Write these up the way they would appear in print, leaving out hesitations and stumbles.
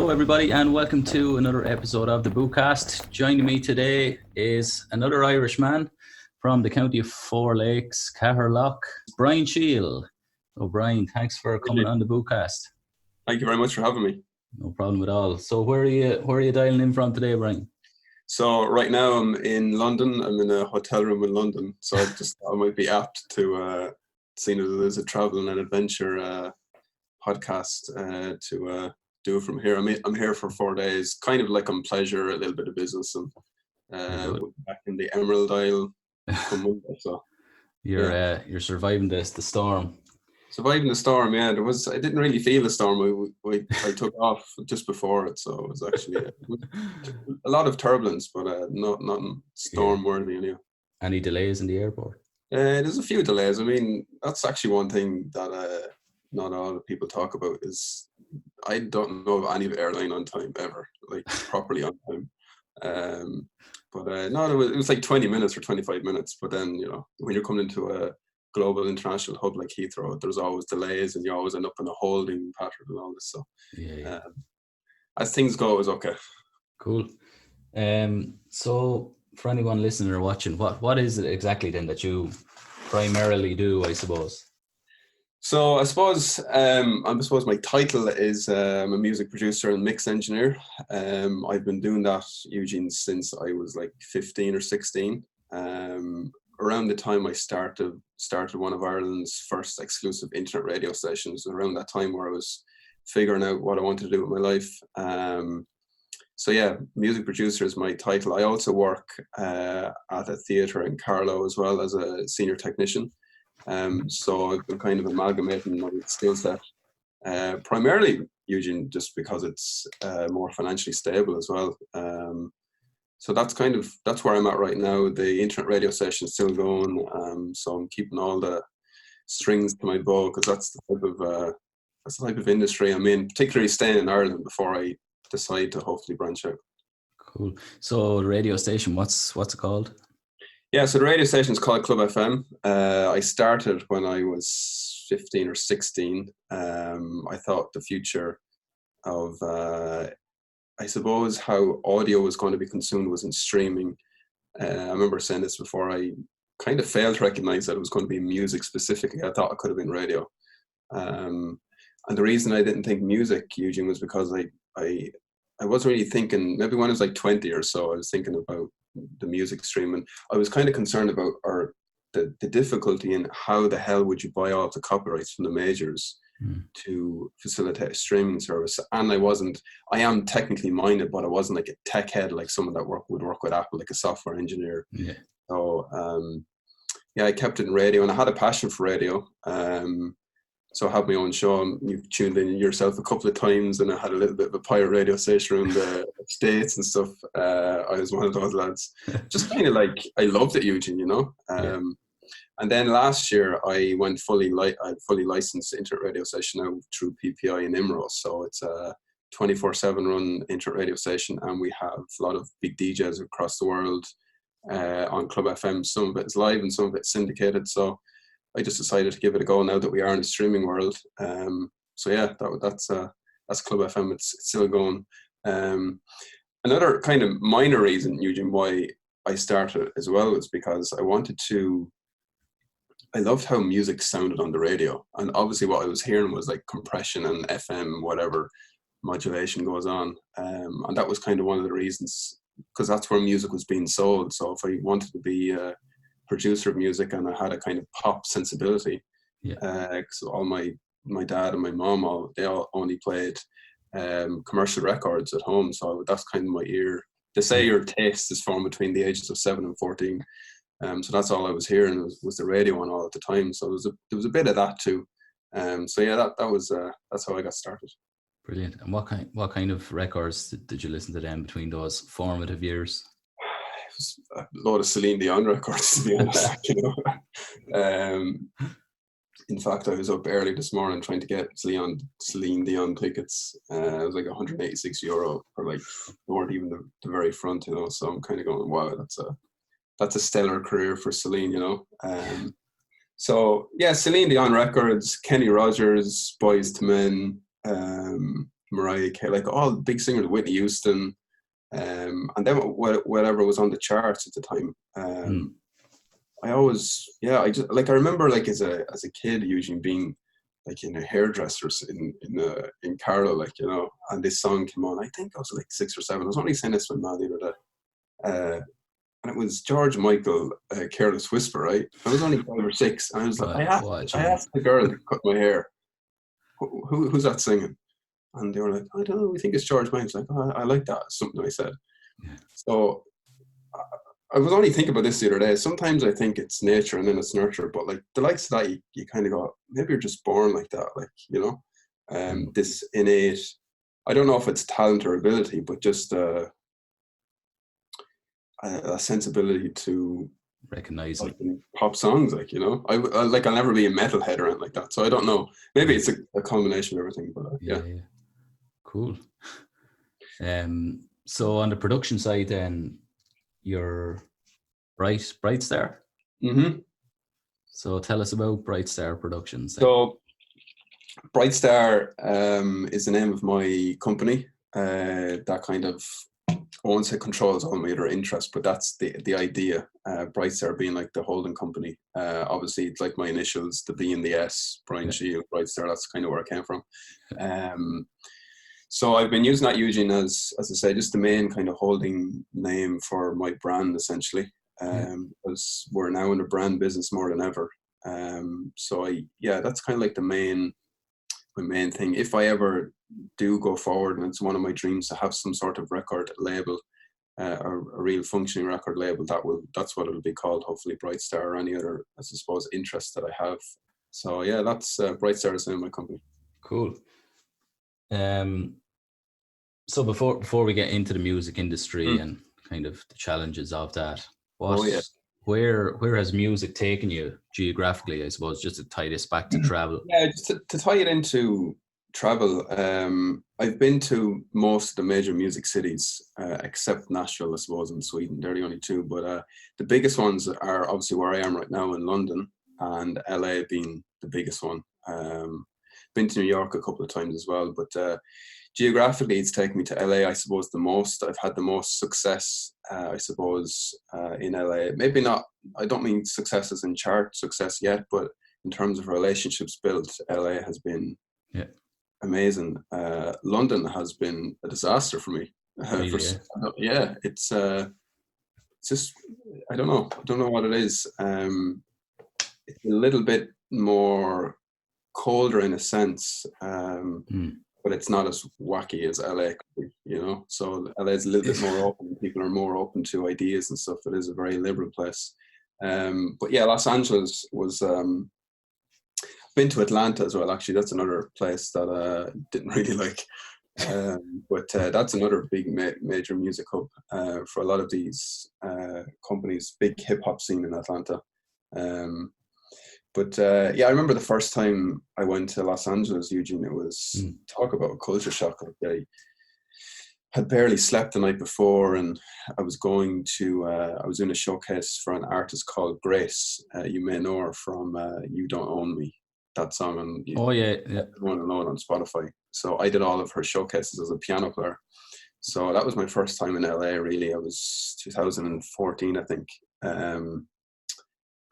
Hello everybody and welcome to another episode of the Bootcast. Joining me today is another Irishman from the county of Four Lakes, Carlow, Brian Sheil. So Brian, thanks for coming on the Bootcast. Thank you very much for having me. No problem at all. So where are you dialing in from today, Brian? So right now I'm in London. I'm in a hotel room in London. So I might be apt to seeing as there's a travel and adventure podcast to do from here. I'm here for 4 days, kind of like on pleasure, a little bit of business, and we'll be back in the Emerald Isle on Monday. So you're surviving the storm. Surviving the storm, yeah. I didn't really feel the storm. I took off just before it, so it was actually a lot of turbulence, but nothing storm worthy. Anyway. Any delays in the airport? There's a few delays. I mean, that's actually one thing that not a lot of people talk about is I don't know of any airline on time ever, like properly on time. No, it was like 20 minutes or 25 minutes. But then, when you're coming into a global international hub like Heathrow, there's always delays and you always end up in a holding pattern and all this. So as things go, it was okay. Cool. So for anyone listening or watching, what is it exactly then that you primarily do, I suppose? So I suppose my title is I'm a music producer and mix engineer. I've been doing that, Eugene, since I was like 15 or 16. Around the time I started one of Ireland's first exclusive internet radio stations, around that time where I was figuring out what I wanted to do with my life. Music producer is my title. I also work at a theatre in Carlow as well as a senior technician. So I've been kind of amalgamating my skill set, primarily, Eugene, just because it's more financially stable as well. So that's where I'm at right now. The internet radio station is still going, so I'm keeping all the strings to my bow because that's the type of industry I'm in, particularly staying in Ireland before I decide to hopefully branch out. Cool. So the radio station, what's it called? Yeah, so the radio station is called Club FM. I started when I was 15 or 16. I thought the future of, I suppose, how audio was going to be consumed was in streaming. I remember saying this before. I kind of failed to recognize that it was going to be music specifically. I thought it could have been radio. And the reason I didn't think music, Eugene, was because I wasn't really thinking, maybe when I was like 20 or so, I was thinking about the music stream, and I was kind of concerned about the difficulty in how the hell would you buy all the copyrights from the majors to facilitate a streaming service. And I am technically minded, but I wasn't like a tech head like someone that would work with Apple, like a software engineer. Yeah. So I kept it in radio, and I had a passion for radio. So I had my own show, and you've tuned in yourself a couple of times, and I had a little bit of a pirate radio station around the States and stuff. I was one of those lads. Just kind of like, I loved it, Eugene, And then last year I went fully licensed internet radio station now through PPI and IMRO. So it's a 24/7 run internet radio station, and we have a lot of big DJs across the world on Club FM. Some of it is live and some of it's syndicated. So I just decided to give it a go now that we are in the streaming world. That's Club FM. It's still going. Another kind of minor reason, Eugene, why I started as well was because I loved how music sounded on the radio. And obviously what I was hearing was like compression and FM, whatever modulation goes on. And that was kind of one of the reasons, because that's where music was being sold. So if I wanted to be producer of music and I had a kind of pop sensibility, so all my dad and my mom, they all only played commercial records at home, so that's kind of my ear. They say your taste is formed between the ages of 7 and 14, so that's all I was hearing was the radio on all at the time. So there was a bit of that too. That's how I got started. Brilliant. And what kind of records did you listen to then between those formative years? A lot of Celine Dion records, to be honest. In fact, I was up early this morning trying to get Celine Dion tickets. It was like €186 for like, they weren't even the very front, So I'm kind of going, wow, that's a stellar career for Celine, Celine Dion records, Kenny Rogers, Boyz II Men, Mariah Carey, like all the big singers, Whitney Houston, and then whatever was on the charts at the time. I always, I just like, I remember like as a kid, usually being like in a hairdresser's in Carlow, like, you know, and this song came on. I think I was like 6 or 7. I was only saying this to my mom the other day. And it was George Michael, Careless Whisper, right? I was only 5 or 6, and I was like, I asked the girl to cut my hair, who's that singing? And they were like, I don't know, we think it's George Michael. I was like, oh, I like that, something I said. Yeah. So I was only thinking about this the other day. Sometimes I think it's nature and then it's nurture, but like the likes of that, you kind of go, maybe you're just born like that, like, you know, this innate, I don't know if it's talent or ability, but just a sensibility to recognize like, pop songs, like, you know. I'll never be a metalhead or anything like that, so I don't know. Maybe it's a combination of everything, but yeah. Cool. So on the production side, then you're Bright Star. Mm-hmm. So tell us about Bright Star Productions. Then. So Bright Star is the name of my company. That kind of, I won't say controls all my other interests, but that's the idea. Bright Star being like the holding company. Obviously, it's like my initials, the B and the S, Brian Sheil, Bright Star. That's kind of where I came from. So I've been using that, Eugene, as I say, just the main kind of holding name for my brand, essentially. Because we're now in a brand business more than ever. So that's kind of like my main thing. If I ever do go forward, and it's one of my dreams to have some sort of record label, a real functioning record label, that's what it'll be called, hopefully Bright Star, or any other, I suppose, interest that I have. So that's Bright Star is the name of my company. Cool. So before we get into the music industry and kind of the challenges of that, where has music taken you geographically, I suppose, just to tie this back to travel? Yeah, just to tie it into travel, I've been to most of the major music cities, except Nashville, I suppose, in Sweden. They're the only two, but the biggest ones are obviously where I am right now in London, and LA being the biggest one. Been to New York a couple of times as well, but geographically it's taken me to LA, I suppose, the most. I've had the most success, I suppose, in LA. Maybe not, I don't mean success as in chart success yet, but in terms of relationships built, LA has been amazing. London has been a disaster for me. It's just, I don't know what it is. It's a little bit more colder in a sense, but it's not as wacky as LA, you know. So LA is a little bit more open. People are more open to ideas and stuff. It is a very liberal place. But Los Angeles was. Been to Atlanta as well. Actually, that's another place that I didn't really like. But that's another big major music hub for a lot of these companies. Big hip hop scene in Atlanta. But I remember the first time I went to Los Angeles, Eugene, it was, talk about a culture shock. Like, I had barely slept the night before, and I was going to, I was in a showcase for an artist called Grace. You may know her from You Don't Own Me, that song on Everyone Alone on Spotify. So I did all of her showcases as a piano player. So that was my first time in LA, really. I was 2014, I think.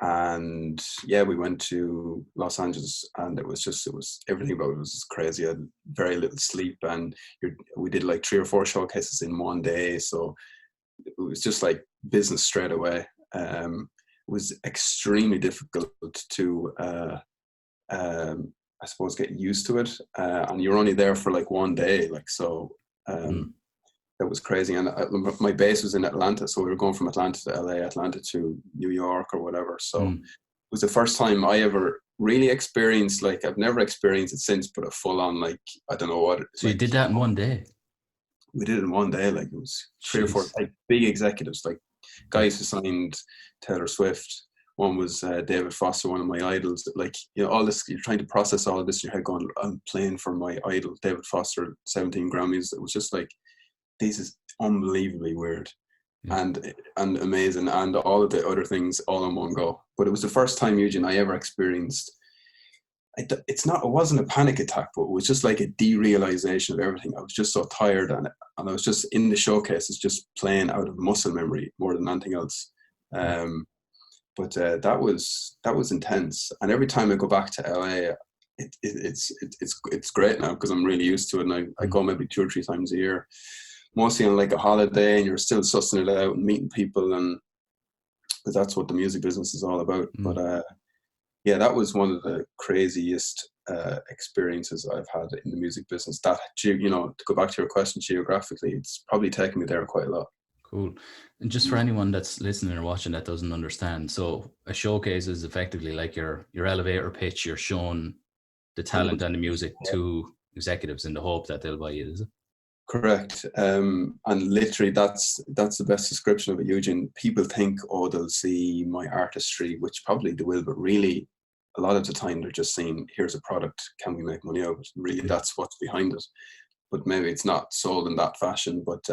And we went to Los Angeles, and it was everything about it was crazy. I had very little sleep, and we did like 3 or 4 showcases in one day, so it was just like business straight away. It was extremely difficult to I suppose get used to it, and you're only there for like one day, like, so that was crazy. And my base was in Atlanta, so we were going from Atlanta to LA, Atlanta to New York or whatever. So it was the first time I ever really experienced, like, I've never experienced it since, but a full on, like, I don't know what. So you did that in one day? We did it in one day. Like, it was 3 or 4 like big executives, like guys who signed Taylor Swift. One was David Foster, one of my idols. Like, you know, all this, you're trying to process all of this in your head going, I'm playing for my idol, David Foster, 17 Grammys. It was just like, this is unbelievably weird and amazing, and all of the other things all in one go. But it was the first time, Eugene, I ever experienced it wasn't a panic attack, but it was just like a derealization of everything. I was just so tired, and I was just in the showcases, just playing out of muscle memory more than anything else. But that was intense. And every time I go back to LA, it's great now because I'm really used to it. And I go maybe 2 or 3 times a year, mostly on like a holiday, and you're still sussing it out and meeting people, and because that's what the music business is all about. But yeah, that was one of the craziest experiences I've had in the music business. That, you know, to go back to your question, geographically, it's probably taken me there quite a lot. Cool. And just for anyone that's listening or watching that doesn't understand, so a showcase is effectively like your elevator pitch. You're showing the talent and the music to executives in the hope that they'll buy it, is it? Correct. And literally that's the best description of it, Eugene. People think, oh, they'll see my artistry, which probably they will, but really a lot of the time they're just saying, here's a product, can we make money out of it? Really, that's what's behind it. But maybe it's not sold in that fashion. But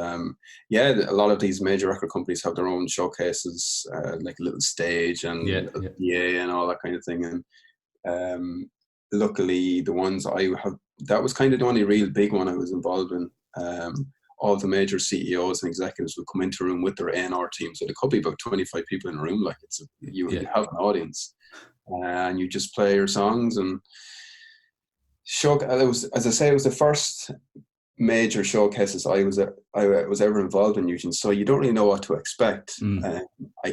yeah, a lot of these major record companies have their own showcases, like a little stage and PA and all that kind of thing. And luckily, the ones I have, that was kind of the only real big one I was involved in. All the major CEOs and executives would come into a room with their A&R team. So there could be about 25 people in a room. Like you have an audience, and you just play your songs and show. It was, as I say, it was the first major showcases I was ever involved in, Eugene. So you don't really know what to expect.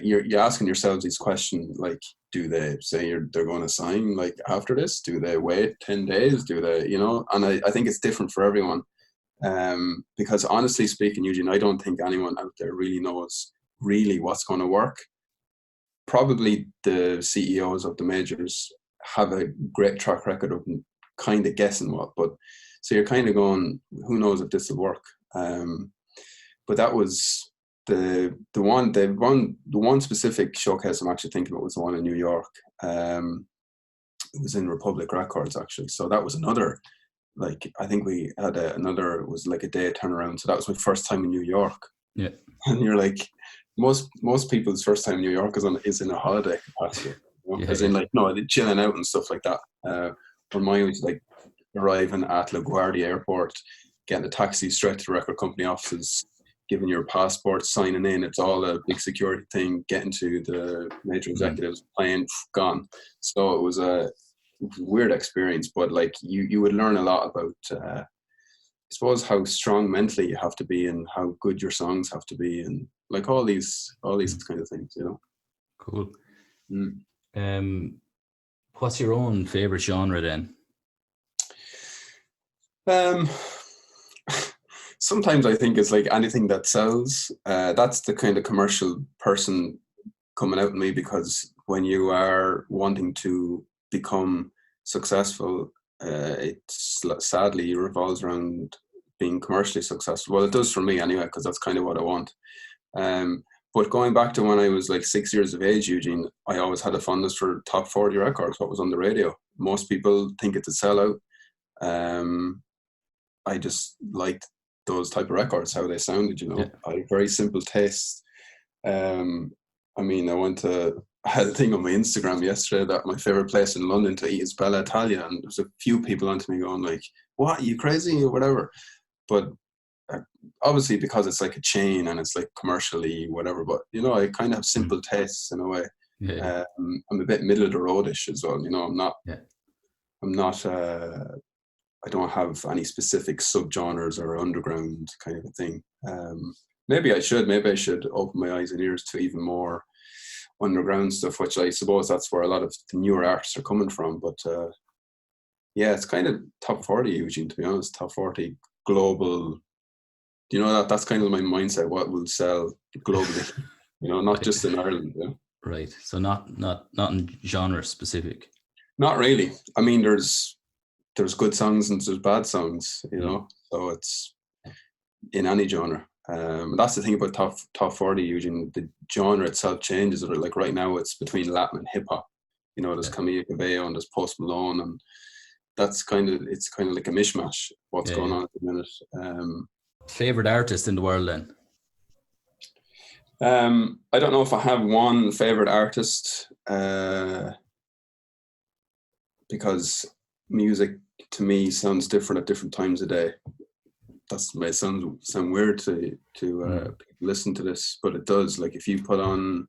You're asking yourselves these questions like, do they say they're going to sign like after this? Do they wait 10 days? Do they, you know? And I think it's different for everyone. Because honestly speaking, Eugene, I don't think anyone out there really knows really what's going to work. Probably the CEOs of the majors have a great track record of kind of guessing what, but so you're kind of going, who knows if this will work? But that was the one specific showcase I'm actually thinking about was the one in New York. It was in Republic Records actually. So that was another, like, I think we had it was like a day turnaround. So that was my first time in New York. Yeah. And you're like, most people's first time in New York is in a holiday capacity. You know? As in like, no, they're chilling out and stuff like that. Or mine was like arriving at LaGuardia Airport, getting a taxi straight to the record company offices, giving your passport, signing in. It's all a big security thing, getting to the major executives, playing, gone. So it was a weird experience, but like you would learn a lot about I suppose how strong mentally you have to be and how good your songs have to be, and like all these kind of things, you know. Cool. What's your own favorite genre then? Sometimes I think it's like anything that sells. That's the kind of commercial person coming out in me, because when you are wanting to become successful, it sadly revolves around being commercially successful. Well, it does for me anyway, because that's kind of what I want. But going back to when I was like 6 years of age, Eugene, I always had a fondness for top 40 records, what was on the radio. Most people think it's a sellout. I just liked those type of records, how they sounded, you know. I had a very simple taste. I mean, I had a thing on my Instagram yesterday that my favorite place in London to eat is Bella Italia, and there's a few people onto me going like, what, are you crazy or whatever? But obviously because it's like a chain and it's like commercially whatever, but you know, I kind of have simple tastes in a way. I'm a bit middle of the roadish as well, you know. I don't have any specific subgenres or underground kind of a thing. Maybe I should open my eyes and ears to even more underground stuff, which I suppose that's where a lot of the newer artists are coming from. But yeah, it's kind of top 40, Eugene, to be honest. Top 40 global. You know, that's kind of my mindset. What will sell globally? You know, not just in Ireland. Yeah. Right. So not in genre specific. Not really. I mean, there's good songs and there's bad songs, you know. So it's in any genre. That's the thing about top 40, Eugene. The genre itself changes. Like right now, it's between Latin and hip hop. You know, there's Camila Cabello and there's Post Malone, and it's kind of like a mishmash. What's going on at the minute? Favorite artist in the world then? I don't know if I have one favorite artist, because music to me sounds different at different times of day. That may sound weird to people listen to this, but it does. Like if you put on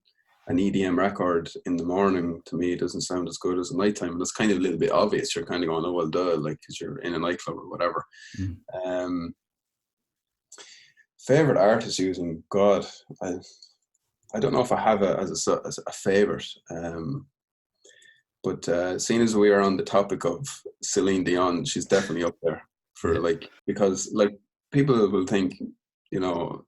an EDM record in the morning, to me it doesn't sound as good as at nighttime, and it's kind of a little bit obvious. You're kind of going, oh well, duh, like because you're in a nightclub or whatever. Favorite artist using God, I don't know if I have as a favorite, but seeing as we are on the topic of Celine Dion, she's definitely up there for because like people will think, you know,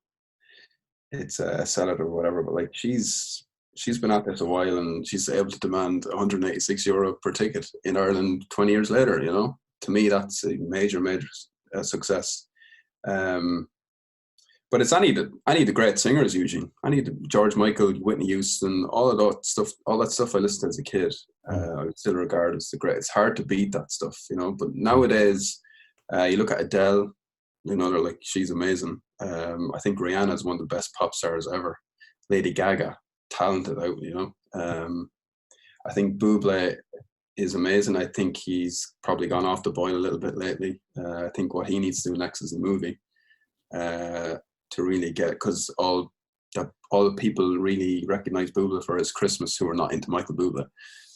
it's a salad or whatever, but like she's been at this a while and she's able to demand €186 per ticket in Ireland 20 years later. You know, to me that's a major success. But it's any of the great singers, Eugene. Any of the George Michael, Whitney Houston, all that stuff I listened to as a kid, I would still regard as the great. It's hard to beat that stuff, you know. But nowadays, you look at Adele, you know, they're like, she's amazing. I think Rihanna is one of the best pop stars ever. Lady Gaga, talented out, you know. I think Bublé is amazing. I think he's probably gone off the boil a little bit lately. I think what he needs to do next is a movie. To really get, because all the people really recognize Bublé for his Christmas who are not into Michael Bublé.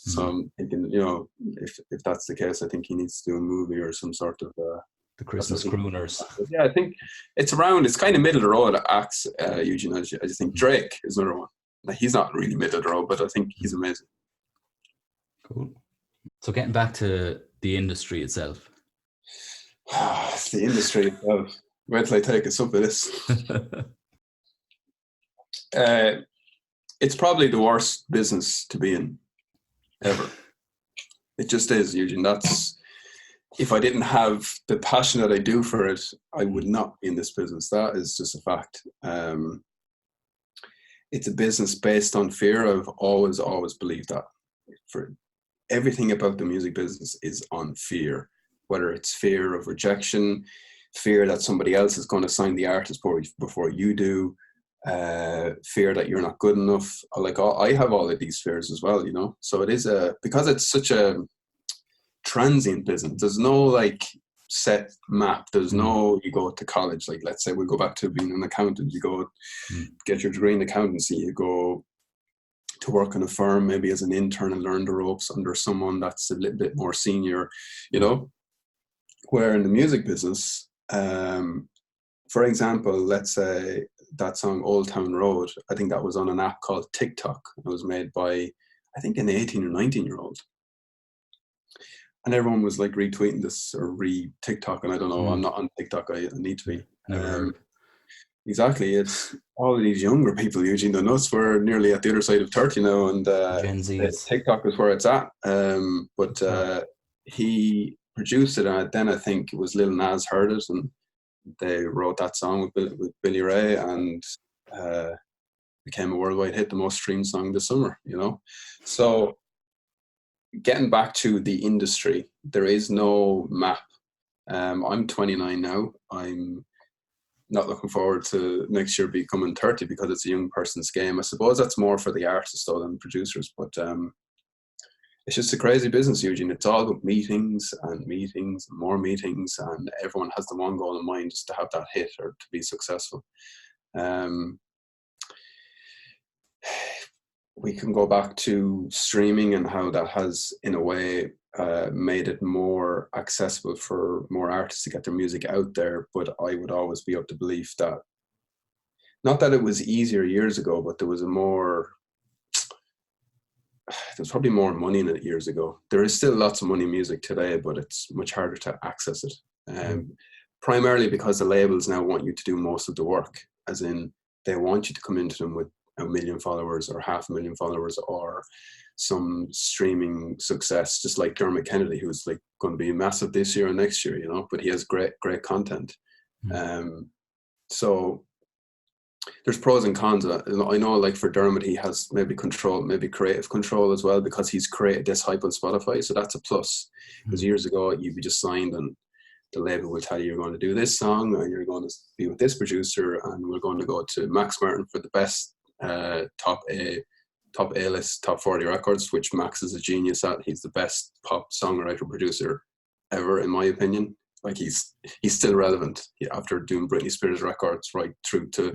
So I'm thinking, you know, if that's the case, I think he needs to do a movie or some sort of the Christmas crooners. Yeah, I think it's kind of middle of the road acts, Eugene. I just think Drake is another one. Like, he's not really middle of the road, but I think he's amazing. Cool. So getting back to the industry itself. The industry itself. Where till I take us up with this? It's probably the worst business to be in ever. It just is, Eugene. That's, if I didn't have the passion that I do for it, I would not be in this business. That is just a fact. It's a business based on fear. I've always believed that. For everything about the music business is on fear, whether it's fear of rejection, fear that somebody else is going to sign the artist before you do, fear that you're not good enough. Like, I have all of these fears as well, you know. So it is because it's such a transient business. There's no like set map. There's no, you go to college, like let's say we go back to being an accountant. You go get your degree in accountancy. You go to work in a firm, maybe as an intern, and learn the ropes under someone that's a little bit more senior, you know. Where in the music business, for example, let's say that song Old Town Road, I think that was on an app called TikTok. It was made by, I think, an 18 or 19-year-old. And everyone was like retweeting this or re-TikTok, and I don't know, I'm not on TikTok, I need to be. Exactly, it's all of these younger people, Eugene, than us. We're nearly at the other side of 30 now, and Gen Zs. TikTok is where it's at. But he produced it, and then I think it was Lil Nas heard it, and they wrote that song with Billy Ray, and became a worldwide hit, the most streamed song this summer, you know. So getting back to the industry, there is no map. I'm 29 now. I'm not looking forward to next year becoming 30 because it's a young person's game. I suppose that's more for the artists though than producers, but it's just a crazy business, Eugene. It's all about meetings and meetings and more meetings, and everyone has the one goal in mind, just to have that hit or to be successful. We can go back to streaming and how that has, in a way, made it more accessible for more artists to get their music out there. But I would always be of the belief that, not that it was easier years ago, but there was probably more money in it years ago. There is still lots of money in music today, but it's much harder to access it. Primarily because the labels now want you to do most of the work, as in they want you to come into them with 1 million followers or 500,000 followers or some streaming success, just like Dermot Kennedy, who's like going to be massive this year and next year, you know, but he has great content. So there's pros and cons. I know, like for Dermot, he has maybe creative control as well, because he's created this hype on Spotify. So that's a plus. Because years ago, you'd be just signed and the label will tell you you're going to do this song and you're going to be with this producer and we're going to go to Max Martin for the best top A-list, top 40 records, which Max is a genius at. He's the best pop songwriter producer ever, in my opinion. Like he's still relevant after doing Britney Spears records right through to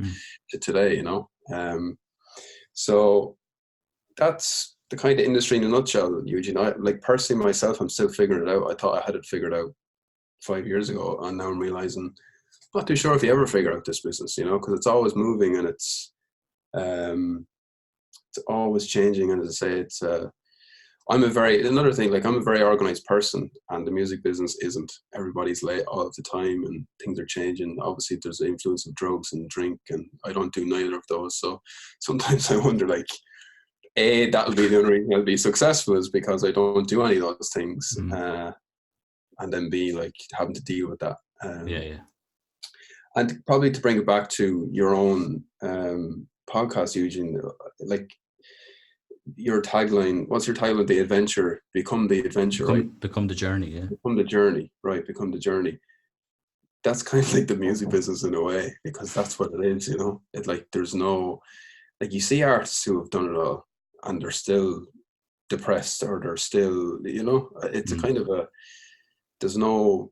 today, you know. So that's the kind of industry in a nutshell, Eugene. Like personally myself, I'm still figuring it out. I thought I had it figured out 5 years ago, and now I'm realizing I'm not too sure if you ever figure out this business, you know, because it's always moving and it's always changing. And as I say, it's another thing, like I'm a very organized person, and the music business isn't. Everybody's late all of the time and things are changing. Obviously there's the influence of drugs and drink, and I don't do neither of those. So sometimes I wonder, like, A, that'll be the only reason I'll be successful is because I don't do any of those things. And then B, like having to deal with that. And probably to bring it back to your own podcast, Eugene, like your tagline, what's your tagline? The adventure, become the adventure, right? Become the journey, yeah. Become the journey, right? Become the journey. That's kind of like the music business in a way, because that's what it is, you know? It like, there's no, like you see artists who have done it all and they're still depressed, or they're still, you know, it's a kind of a, there's no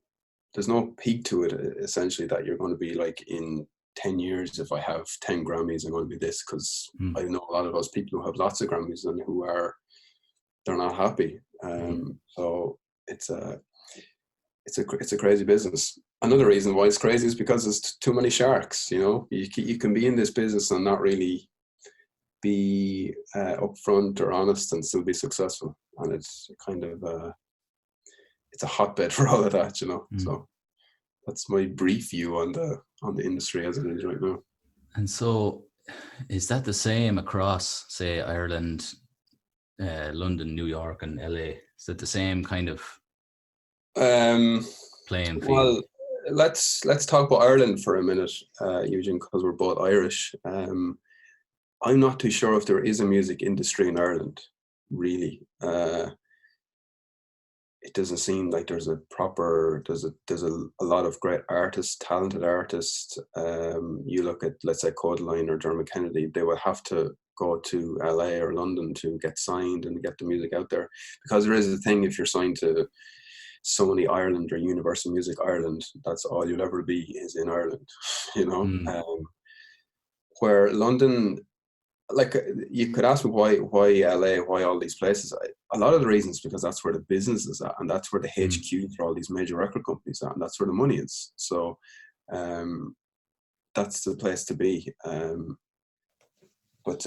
peak to it, essentially, that you're going to be like in 10 years, if I have 10 Grammys, I'm going to be this, because I know a lot of those people who have lots of Grammys and who are, they're not happy. So it's a crazy business. Another reason why it's crazy is because there's too many sharks, you know. You can be in this business and not really be upfront or honest and still be successful. And it's kind of it's a hotbed for all of that, you know. So that's my brief view on the industry as it is right now. And so, is that the same across, say, Ireland, London, New York, and LA? Is it the same kind of playing field? Well, let's talk about Ireland for a minute, Eugene, because we're both Irish. I'm not too sure if there is a music industry in Ireland, really. It doesn't seem like there's a lot of great artists, talented artists. You look at, let's say, Codaline or Dermot Kennedy, they would have to go to LA or London to get signed and get the music out there. Because there is a thing, if you're signed to Sony Ireland or Universal Music Ireland, that's all you'll ever be, is in Ireland, you know. Where London, like, you could ask me why LA, why all these places. A lot of the reasons, because that's where the business is at, and that's where the HQ for all these major record companies are, and that's where the money is. So that's the place to be. But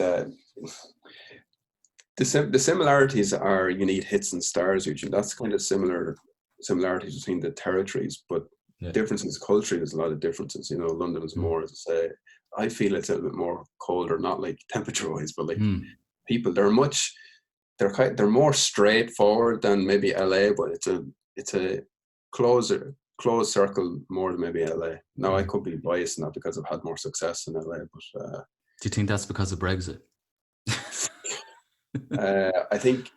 the similarities are, you need hits and stars, usually. That's kind of similarities between the territories, but differences culturally, there's a lot of differences. You know, London is more, as I say, I feel it's a little bit more colder, not like temperature-wise, but like people, they're more straightforward than maybe LA, but it's a closed circle more than maybe LA. Now, I could be biased in that because I've had more success in LA, but do you think that's because of Brexit? I think,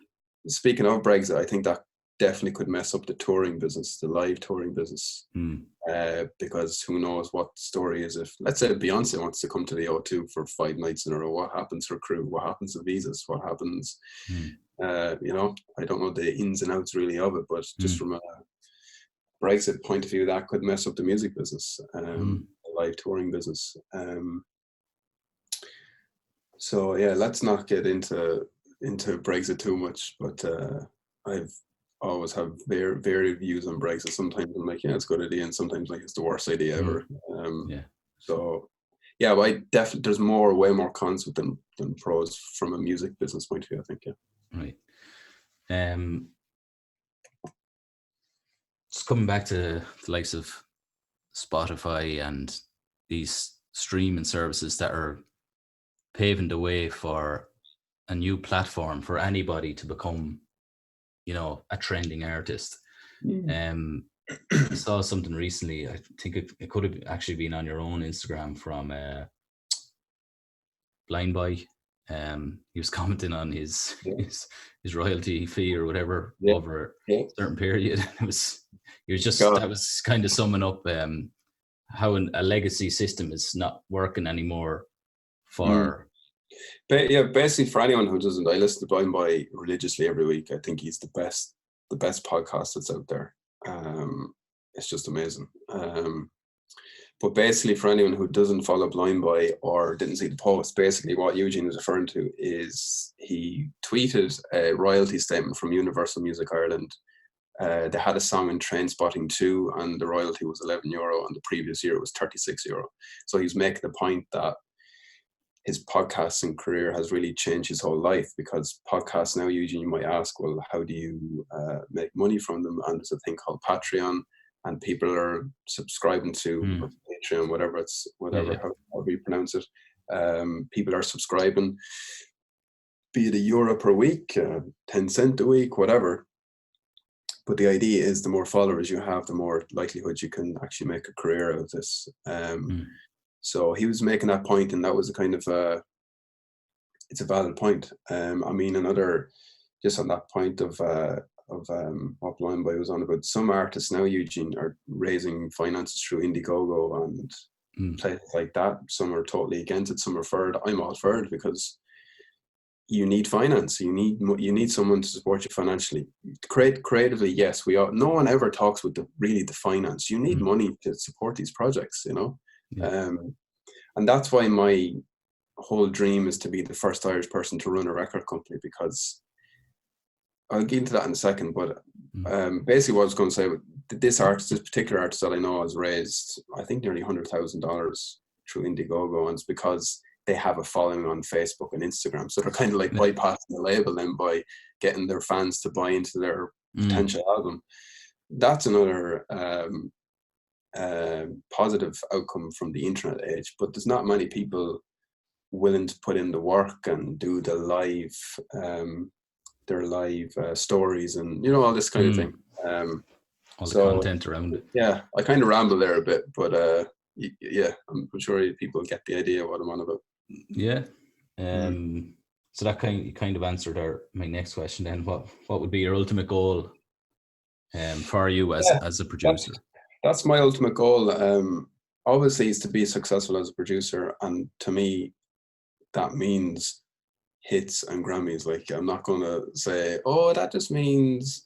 speaking of Brexit, I think that definitely could mess up the touring business, the live touring business. Because who knows what the story is. If, let's say, Beyonce wants to come to the O2 for 5 nights in a row, what happens to her crew? What happens to visas? What happens? You know, I don't know the ins and outs really of it, but just from a Brexit point of view, that could mess up the music business, the live touring business. So yeah, let's not get into Brexit too much, but I've always have varied views on Brexit. Sometimes I'm like, yeah, it's a good idea, and sometimes like it's the worst idea ever. So yeah, but there's way more cons than pros from a music business point of view, I think. Right. Just coming back to the likes of Spotify and these streaming services that are paving the way for a new platform for anybody to become, you know, a trending artist. I saw something recently. I think it could have actually been on your own Instagram from Blind Bheil. He was commenting on his royalty fee or whatever over a certain period. That was kind of summing up how a legacy system is not working anymore for. But yeah, basically for anyone who doesn't, I listen to Brian Bheil religiously every week. I think he's the best podcast that's out there. It's just amazing. But basically, for anyone who doesn't follow Blind Boy or didn't see the post, basically what Eugene is referring to is he tweeted a royalty statement from Universal Music Ireland. They had a song in Trainspotting 2 and the royalty was €11, and the previous year it was €36. So he's making the point that his podcasting career has really changed his whole life, because podcasts now, Eugene, you might ask, well, how do you make money from them? And there's a thing called Patreon, and people are subscribing to or Patreon, whatever however you pronounce it. People are subscribing, be it €1 per week, 10 cents a week, whatever. But the idea is the more followers you have, the more likelihood you can actually make a career out of this. So he was making that point, and that was a kind of it's a valid point. I mean, another, just on that point of what Blind Boy was on about, some artists now, Eugene, are raising finances through Indiegogo and places like that. Some are totally against it, some are for it. I'm all for it, because you need finance. You need someone to support you financially. Creatively, yes, no one ever talks with the finance. You need money to support these projects, you know. And that's why my whole dream is to be the first Irish person to run a record company, because I'll get into that in a second. But basically what I was going to say, this particular artist that I know has raised, I think, nearly $100,000 through Indiegogo, and it's because they have a following on Facebook and Instagram. So they're kind of like bypassing the label then by getting their fans to buy into their potential album. That's another positive outcome from the internet age. But there's not many people willing to put in the work and do the live stories and, you know, all this kind of thing. All the content around it. Yeah, I kind of ramble there a bit, but yeah, I'm sure people get the idea what I'm on about. Yeah. So that kind of answered my next question then. What would be your ultimate goal for you as a producer? That's my ultimate goal. Obviously, is to be successful as a producer, and to me, that means hits and Grammys. Like, I'm not going to say, oh, that just means,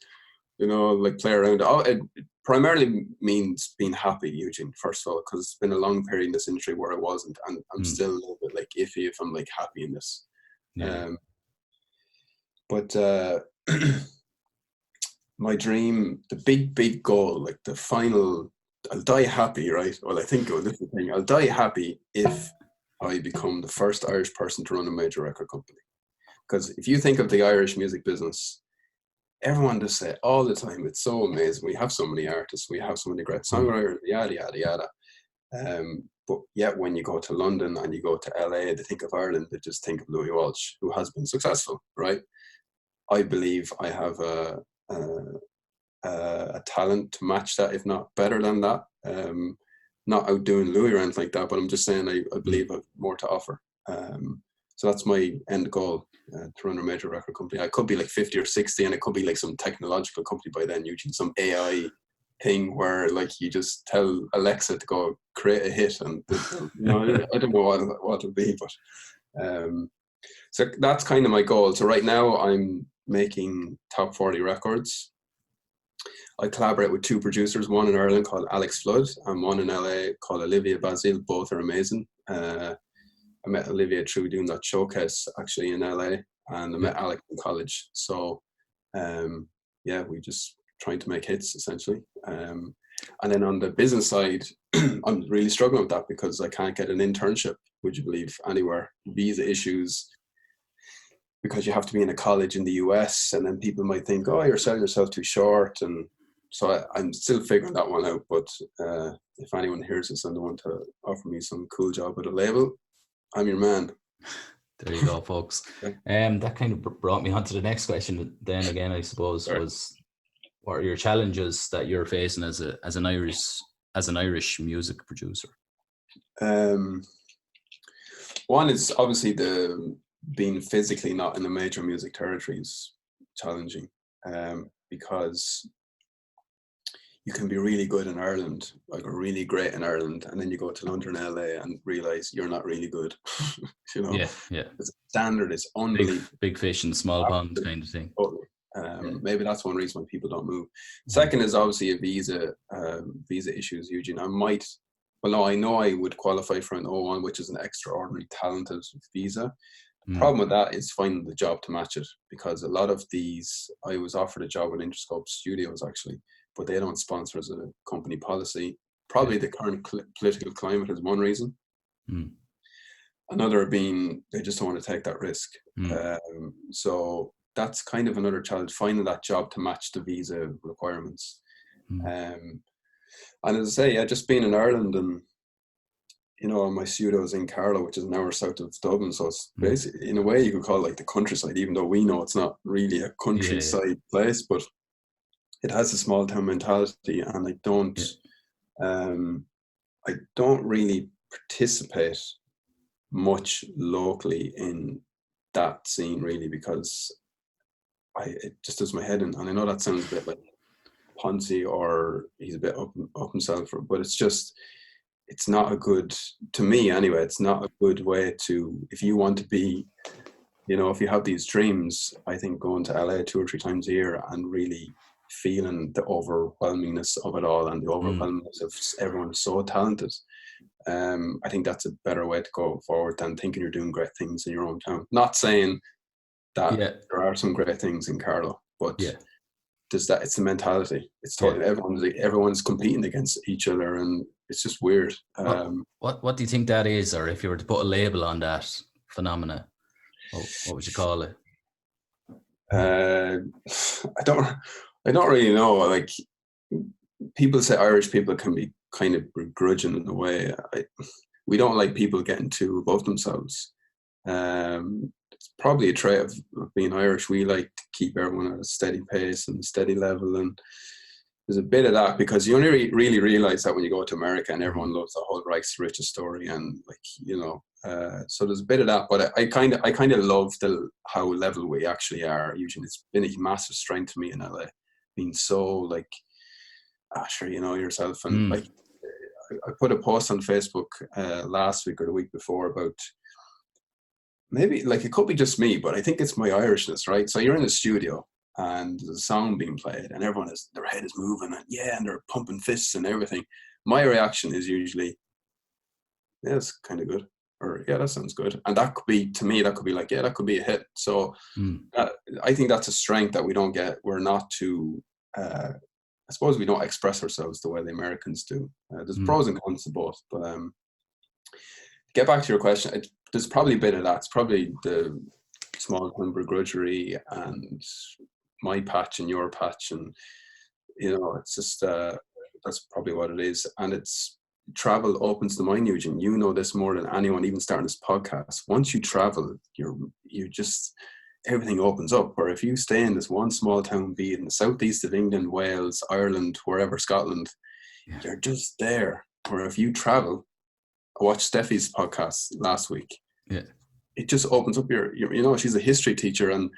you know, like play around. It primarily means being happy, Eugene, first of all, because it's been a long period in this industry where I wasn't, and I'm still a little bit like iffy if I'm like happy in this. But my dream, the big goal, like the final, I'll die happy, right? Well, I think this is the thing. I'll die happy if I become the first Irish person to run a major record company. Because if you think of the Irish music business, everyone just say all the time, it's so amazing. We have so many artists, we have so many great songwriters, yada, yada, yada. But yet when you go to London and you go to LA, they think of Ireland, they just think of Louis Walsh, who has been successful, right? I believe I have a talent to match that, if not better than that. Not outdoing Louis or anything like that, but I'm just saying I believe I have more to offer. So that's my end goal, to run a major record company. I could be like 50 or 60, and it could be like some technological company by then, Eugene, some AI thing where like you just tell Alexa to go create a hit, and you know, I don't know what it'll be, but so that's kind of my goal. So right now I'm making top 40 records. I collaborate with two producers, one in Ireland called Alex Flood and one in LA called Olivia Basile. Both are amazing. I met Olivia through doing that showcase actually in LA, and I met Alex in college. So yeah, we just trying to make hits essentially. And then on the business side, I'm really struggling with that because I can't get an internship, would you believe, anywhere. Visa issues, because you have to be in a college in the US, and then people might think, oh, you're selling yourself too short. And so I'm still figuring that one out. But if anyone hears this and they want to offer me some cool job at a label, I'm your man. There you go, folks. That kind of brought me on to the next question. Then again, I suppose, was what are your challenges that you're facing as an Irish music producer? One is obviously being physically not in the major music territories challenging, because you can be really good in Ireland, like really great in Ireland, and then you go to London and LA and realize you're not really good. You know, yeah. The standard is unbelievable. Big fish in small pond kind of thing. Totally. maybe that's one reason why people don't move. Second is obviously a visa issues, Eugene. I know I would qualify for an O1, which is an extraordinary talented visa. The problem with that is finding the job to match it, because a lot of these, I was offered a job with Interscope Studios actually, but they don't sponsor as a company policy. Probably the current political climate is one reason. Another being they just don't want to take that risk. So that's kind of another challenge, finding that job to match the visa requirements. And as I say, just being in Ireland, and my studio is in Carlow, which is an hour south of Dublin, so it's basically, in a way, you could call it like the countryside, even though we know it's not really a countryside place, but it has a small town mentality, and I don't really participate much locally in that scene, really, because it just does my head in. And I know that sounds a bit like Ponzi, or he's a bit up himself, but it's not a good, to me anyway, it's not a good way to, if you want to be, if you have these dreams, I think going to LA 2 or 3 times a year and really feeling the overwhelmingness of it all, and the overwhelmingness of everyone so talented, I think that's a better way to go forward than thinking you're doing great things in your own town. Not saying that there are some great things in Carlow, but it's the mentality. It's totally everyone's competing against each other, and it's just weird. What do you think that is, or if you were to put a label on that phenomena, what would you call it? I don't really know. Like, people say Irish people can be kind of begrudging in a way. We don't like people getting too above themselves. It's probably a trait of being Irish. We like to keep everyone at a steady pace and a steady level, and there's a bit of that, because you only really realize that when you go to America, and everyone loves the whole Reich's the Richest story, and so there's a bit of that. But I kind of love how level we actually are. Usually, it's been a massive strength to me in LA, being so sure, yourself, and I put a post on Facebook last week or the week before about, maybe, it could be just me, but I think it's my Irishness, right? So you're in the studio and there's a song being played, and everyone their head is moving, and they're pumping fists and everything. My reaction is usually, yeah, it's kind of good, or yeah, that sounds good. And that could be, to me, that could be like, yeah, that could be a hit. So I think that's a strength that we don't get. We're not too, I suppose we don't express ourselves the way the Americans do. There's pros and cons to both, but get back to your question, there's probably a bit of that. It's probably the small town begrudgery and my patch and your patch, and it's just that's probably what it is. And it's travel opens the mind, Eugene. You know this more than anyone, even starting this podcast. Once you travel, you just, everything opens up. Or if you stay in this one small town, be it in the southeast of England, Wales, Ireland, wherever, Scotland, you're just there. Or if you travel, I watched Steffi's podcast last week. Yeah, it just opens up your she's a history teacher, and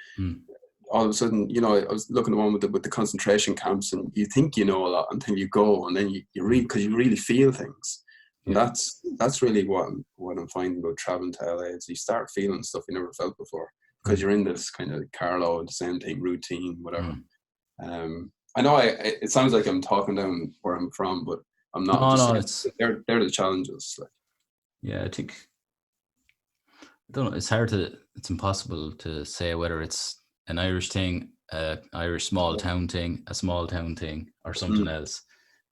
all of a sudden, I was looking at the one with the concentration camps, and you think you know a lot until you go, and then you read, because you really feel things. And that's really what I'm finding about traveling to LA, is you start feeling stuff you never felt before, because you're in this kind of Carlow, the same thing, routine, whatever. I know it sounds like I'm talking down where I'm from, but I'm not. They're the challenges. Yeah, I think, I don't know, it's impossible to say whether it's an Irish thing, Irish small town thing, a small town thing, or something else.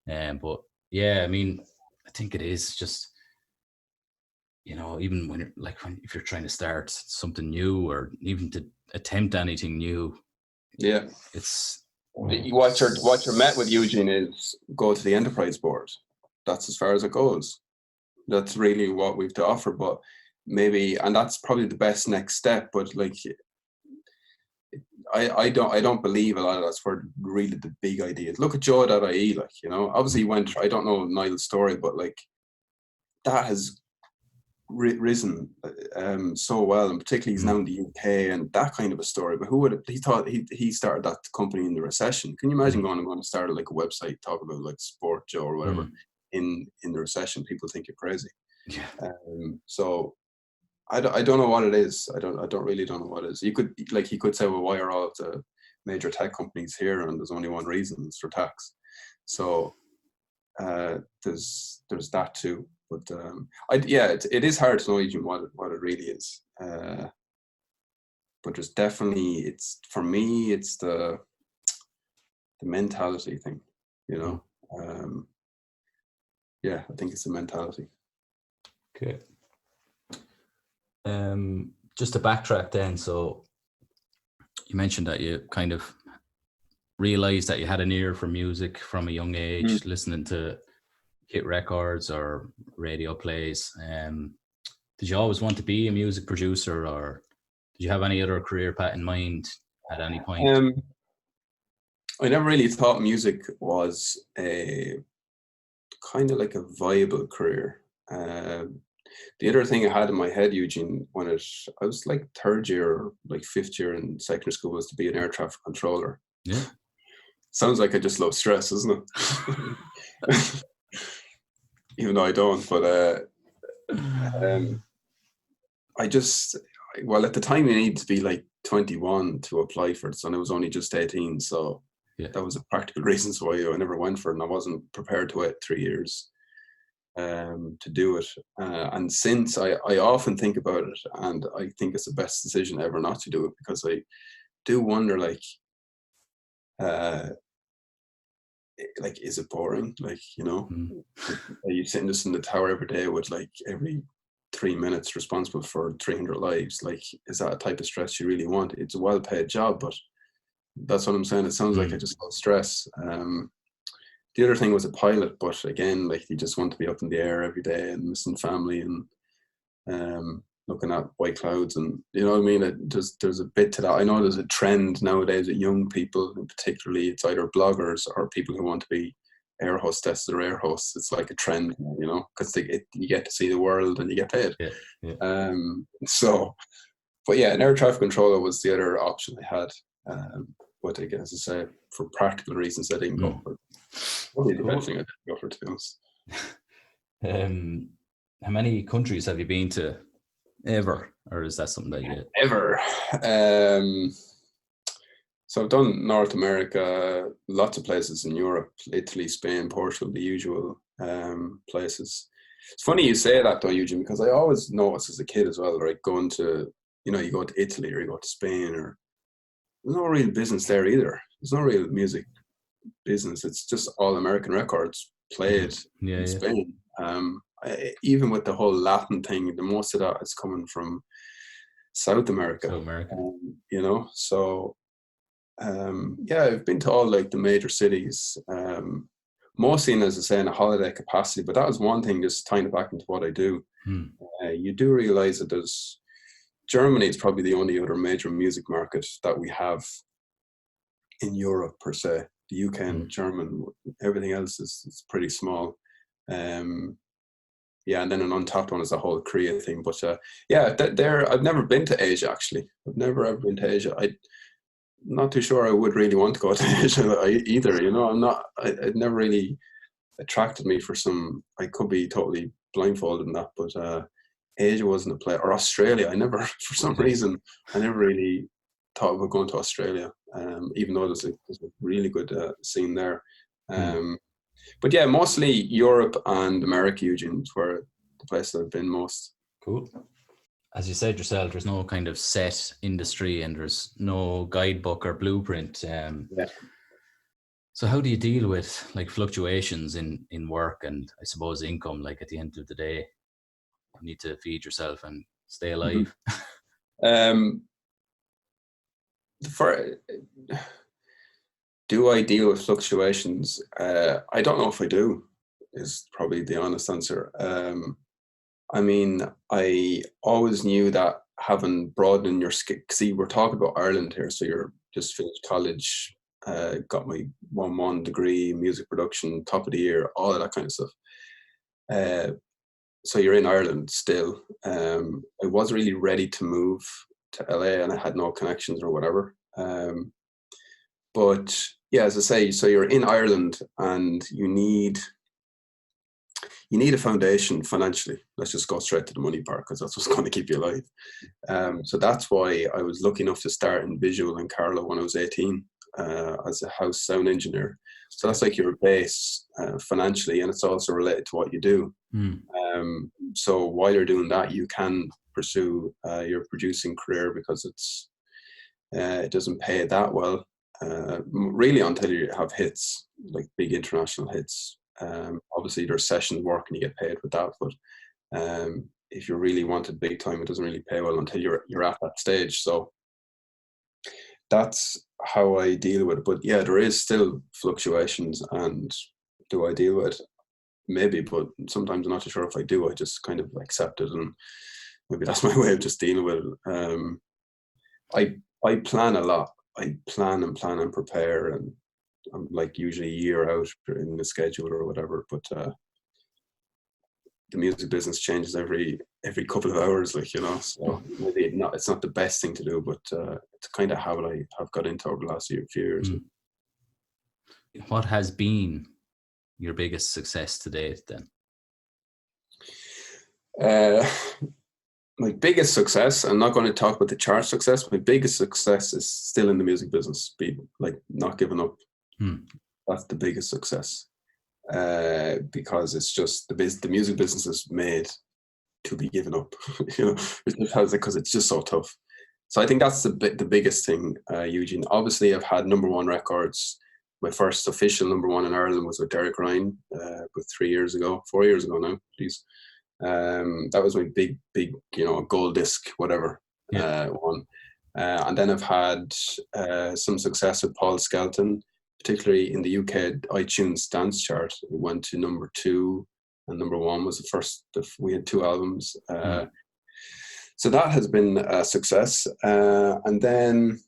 But yeah, I mean, I think it is just, even when you're if you're trying to start something new, or even to attempt anything new, it's what you're met with, Eugene, is go to the enterprise board. That's as far as it goes. That's really what we've to offer. But maybe, and that's probably the best next step. But I don't believe a lot of that's for really the big ideas. Look at Joe.ie, obviously he went. I don't know Niall's story, but that has risen so well, and particularly he's now in the UK and that kind of a story. But who would have, he thought he started that company in the recession? Can you imagine I'm going to start a website, talk about Sport Joe or whatever in the recession? People think you're crazy. So I don't know what it is. I don't really know what it is. You could he could say, well, why are all of the major tech companies here, and there's only one reason: it's for tax. So there's that too. But it is hard to know even what it really is. But there's definitely, it's for me, it's the mentality thing, you know. I think it's the mentality. Okay. Just to backtrack then, so you mentioned that you kind of realized that you had an ear for music from a young age, listening to hit records or radio plays. Did you always want to be a music producer, or did you have any other career path in mind at any point? I never really thought music was a kind of like a viable career. The other thing I had in my head, Eugene, I was like third year, like fifth year in secondary school, was to be an air traffic controller. Yeah. Sounds like I just love stress, isn't it? Even though I don't, but at the time you need to be like 21 to apply for it, and I was only just 18, so that was a practical reason why I never went for it, and I wasn't prepared to wait 3 years to do it. And since I often think about it, and I think it's the best decision ever not to do it, because I do wonder, like, is it boring? Like, you know, are you sitting just in the tower every day with like every 3 minutes responsible for 300 lives? Like, is that a type of stress you really want? It's a well-paid job, but that's what I'm saying. It sounds like I just love stress. The other thing was a pilot, but again, like, you just want to be up in the air every day and missing family and looking at white clouds, and you know what I mean? There's a bit to that. I know there's a trend nowadays with young people, and particularly it's either bloggers or people who want to be air hostesses or air hosts. It's like a trend, you know, because you get to see the world and you get paid. But yeah, an air traffic controller was the other option I had. But again, as I say, for practical reasons, I didn't go for it. Probably the best thing I didn't go for, to be honest. How many countries have you been to ever, or is that something that you ever? So I've done North America, lots of places in Europe, Italy, Spain, Portugal, the usual places. It's funny you say that though, Eugene, because I always noticed as a kid as well, like going to, you know, you go to Italy or you go to Spain, or there's no real business there either. There's no real music business. It's just all American records played in Spain. Even with the whole Latin thing, the most of that is coming from South America. You know, so I've been to all like the major cities, mostly in, as I say, in a holiday capacity. But that was one thing, just tying it back into what I do. You do realize that Germany is probably the only other major music market that we have in Europe per se. The UK and German, everything else is pretty small. And then an untapped one is the whole Korea thing. But I've never been to Asia, actually. I've never ever been to Asia. I'm not too sure I would really want to go to Asia either. You know, it never really attracted me for some. I could be totally blindfolded in that, but Asia wasn't a place. Or Australia, for some reason, I never really thought about going to Australia, even though there's a really good scene there. But yeah, mostly Europe and America, Eugene, were the places I've been most. Cool. As you said yourself, there's no kind of set industry and there's no guidebook or blueprint. So how do you deal with like fluctuations in work and I suppose income? Like at the end of the day, you need to feed yourself and stay alive. Do I deal with fluctuations? I don't know if I do, is probably the honest answer. I mean, I always knew that having broadened your skill, see, we're talking about Ireland here, so you're just finished college, got my 1-1 degree, music production, top of the year, all of that kind of stuff. So you're in Ireland still. I wasn't really ready to move to LA and I had no connections or whatever. But yeah, as I say, so you're in Ireland and you need a foundation financially. Let's just go straight to the money part because that's what's going to keep you alive. So that's why I was lucky enough to start in visual in Carlow when I was 18. as a house sound engineer. So that's like your base financially, and it's also related to what you do. So while you're doing that, you can pursue your producing career, because it doesn't pay that well, really, until you have hits, like big international hits. Obviously there's session work and you get paid with that, but if you really wanted big time, it doesn't really pay well until you're at that stage. So that's how I deal with it. But yeah, there is still fluctuations, and do I deal with it? Maybe, but sometimes I'm not too sure if I do. I just kind of accept it, and maybe that's my way of just dealing with it. I plan a lot. I plan and prepare, and I'm like usually a year out in the schedule or whatever. But the music business changes every couple of hours, like, so maybe it's not the best thing to do, but it's kind of how I have got into over the last few years. What has been your biggest success to date then? My biggest success, I'm not going to talk about the chart success, my biggest success is still in the music business, not giving up. That's the biggest success. Because it's just the music business is made to be given up, because it's just so tough. So I think that's the biggest thing, Eugene. Obviously, I've had number one records. My first official number one in Ireland was with Derek Ryan, about 4 years ago now, please. That was my big, gold disc, whatever, one. And then I've had some success with Paul Skelton, particularly in the UK iTunes dance chart. It went to number 2, and number 1 was the first. We had 2 albums. So that has been a success. And then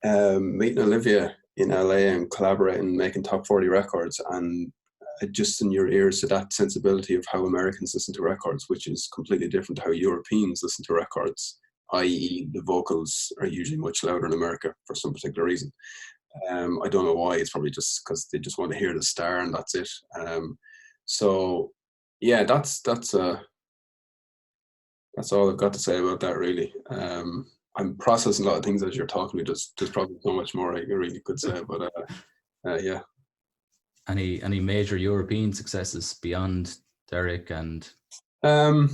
meeting Olivia in LA and collaborating, making top 40 records, and just in your ears to that sensibility of how Americans listen to records, which is completely different to how Europeans listen to records, i.e. the vocals are usually much louder in America for some particular reason. I don't know why. It's probably just because they just want to hear the star and that's it. So yeah, that's all I've got to say about that, really. I'm processing a lot of things as you're talking. There's probably so much more I really could say, but yeah. Any major European successes beyond Derek and Paul?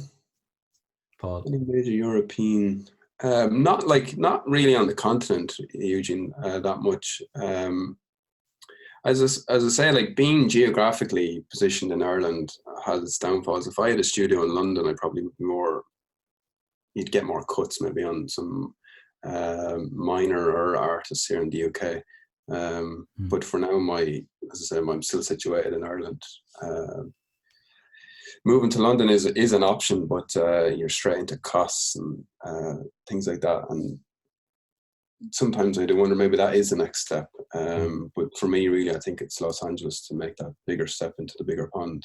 Paul? Any major European? Not really on the continent, Eugene, that much. As I say, like, being geographically positioned in Ireland has its downfalls. If I had a studio in London, I'd probably be you'd get more cuts maybe on some minor artists here in the UK. But for now, as I say, I'm still situated in Ireland. Moving to London is an option, but you're straight into costs and things like that. And sometimes I do wonder, maybe that is the next step. But for me, really, I think it's Los Angeles to make that bigger step into the bigger pond.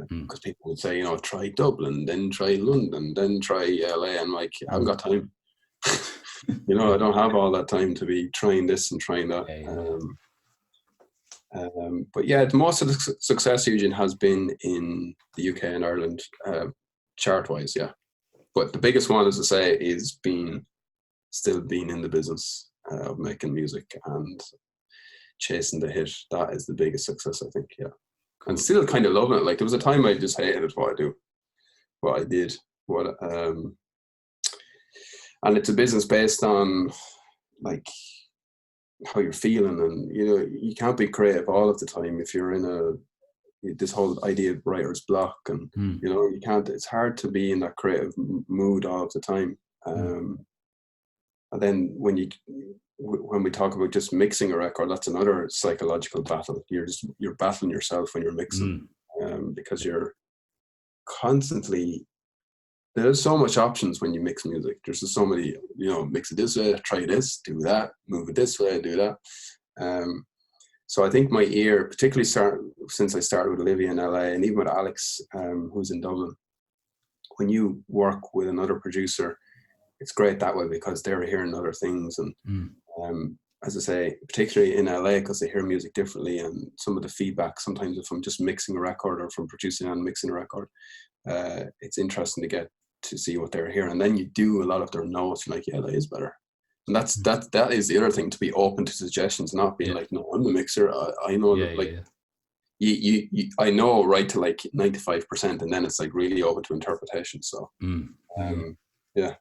Because people would say, try Dublin, then try London, then try LA. And like, I haven't got time. I don't have all that time to be trying this and trying that. But yeah, most of the success, Eugene, has been in the UK and Ireland, chart-wise, yeah. But the biggest one, as I say, is still being in the business of making music and chasing the hit. That is the biggest success, I think, yeah. Cool. And still kind of loving it. Like, there was a time I just hated what I did. And it's a business based on, like, how you're feeling, and you can't be creative all of the time if you're in this whole idea of writer's block, and you can't. It's hard to be in that creative mood all of the time. And then when we talk about just mixing a record, that's another psychological battle. You're battling yourself when you're mixing, because you're constantly. There's so much options when you mix music. There's just so many, mix it this way, try this, do that, move it this way, do that. So I think my ear, particularly since I started with Olivia in LA, and even with Alex, who's in Dublin, when you work with another producer, it's great that way because they're hearing other things. And as I say, particularly in LA, because they hear music differently, and some of the feedback, sometimes if I'm just mixing a record or from producing and mixing a record, it's interesting to see what they're hearing. And then you do a lot of their notes, like, yeah, that is better. And that is the other thing, to be open to suggestions, not being like, no, I'm the mixer. I know that, like, I know right to like 95%, and then it's like really open to interpretation. So, yeah.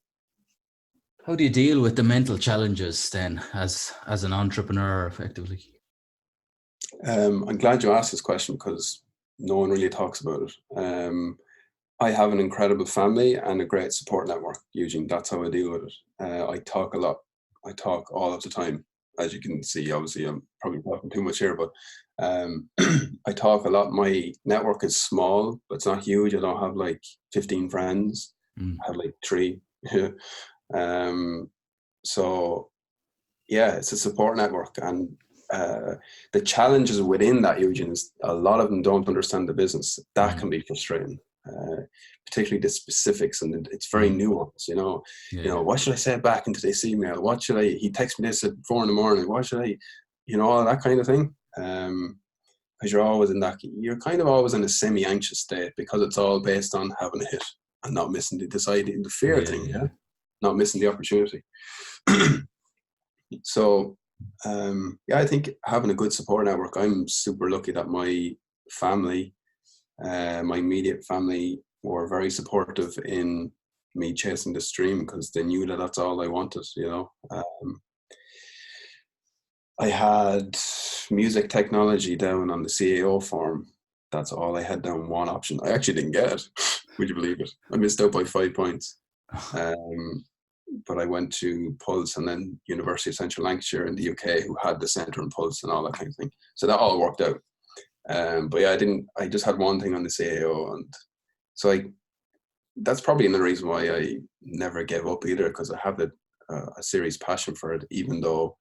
How do you deal with the mental challenges then, as an entrepreneur, effectively? I'm glad you asked this question, because no one really talks about it. I have an incredible family and a great support network, Eugene. That's how I deal with it. I talk a lot. I talk all of the time. As you can see, obviously, I'm probably talking too much here, but I talk a lot. My network is small, but it's not huge. I don't have like 15 friends. I have like 3. So, yeah, it's a support network. And the challenges within that, Eugene, is a lot of them don't understand the business. That can be frustrating. Particularly the specifics, and it's very nuanced. You know, what should I say back into this email? What should I? He texted me this at 4 a.m. What should I? You know, all that kind of thing. Because you're always in that. You're kind of always in a semi-anxious state, because it's all based on having a hit and not missing the fear thing. Yeah, not missing the opportunity. So, I think having a good support network. I'm super lucky that my family. My immediate family were very supportive in me chasing this dream, because they knew that that's all I wanted, you know. I had music technology down on the CAO form. That's all I had down, one option. I actually didn't get it. Would you believe it? I missed out by 5 points. But I went to Pulse and then University of Central Lancashire in the UK, who had the centre and Pulse and all that kind of thing. So that all worked out. But yeah, I just had one thing on the CAO, and so that's probably another reason why I never gave up either, because I have a serious passion for it, even though